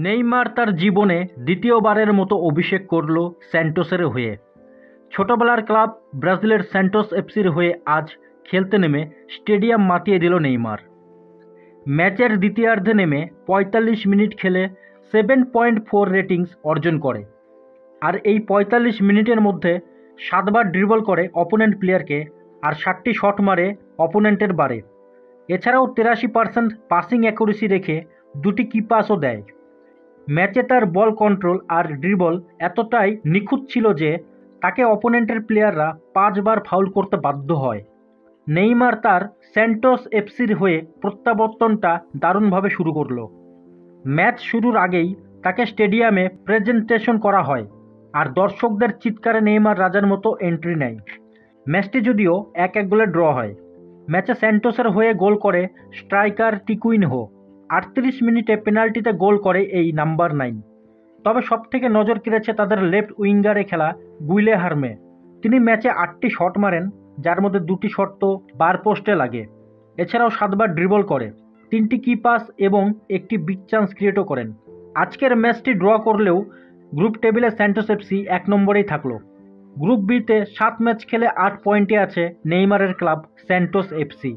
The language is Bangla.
নেইমার তার জীবনে দ্বিতীয়বারের মতো অভিষেক করল স্যান্টোসের হয়ে। ছোটবেলার ক্লাব ব্রাজিলের স্যান্টোস এফসির হয়ে আজ খেলতে নেমে স্টেডিয়াম মাতিয়ে দিল নেইমার। ম্যাচের দ্বিতীয়ার্ধে নেমে ৪৫ মিনিট খেলে 7.4 রেটিংস অর্জন করে। আর এই ৪৫ মিনিটের মধ্যে ৭বার ড্রিবল করে অপোনেন্ট প্লেয়ারকে আর ৭টি শট মারে অপোনেন্টের বারে। এছাড়াও ৮৩% পাসিং অ্যাকুরেসি রেখে ২টি কি পাসও দেয়। ম্যাচে তার বল কন্ট্রোল আর ড্রিবল এতটাই নিখুঁত ছিল যে তাকে অপোনেন্টের প্লেয়াররা ৫বার ফাউল করতে বাধ্য হয়। নেইমার তার স্যান্টোস এফসির হয়ে প্রত্যাবর্তনটা দারুণভাবে শুরু করল। ম্যাচ শুরুর আগেই তাকে স্টেডিয়ামে প্রেজেন্টেশন করা হয় আর দর্শকদের চিৎকারে নেইমার রাজার মতো এন্ট্রি নেয়। ম্যাচটি যদিও ১-১ গোলে ড্র হয়। ম্যাচে স্যান্টোসের হয়ে গোল করে স্ট্রাইকার টিকুইনহো। ৩৮ মিনিটে পেনাল্টিতে গোল করে এই নাম্বার ৯। তবে সবথেকে নজর কেড়েছে তাদের লেফট উইঙ্গারে খেলা গুইলেহার্মে। তিনি ম্যাচে ৮টি শট মারেন, যার মধ্যে ২টি শট তো বার পোস্টে লাগে। এছাড়াও ৭বার ড্রিবল করে, ৩টি কি পাস এবং একটি বিগ চান্স ক্রিয়েটও করেন। আজকের ম্যাচটি ড্র করলেও গ্রুপ টেবিলে স্যান্টোস এফসি ১ নম্বরেই থাকলো। গ্রুপ বিতে ৭ ম্যাচ খেলে ৮ পয়েন্টে আছে নেইমারের ক্লাব স্যান্টোস এফসি।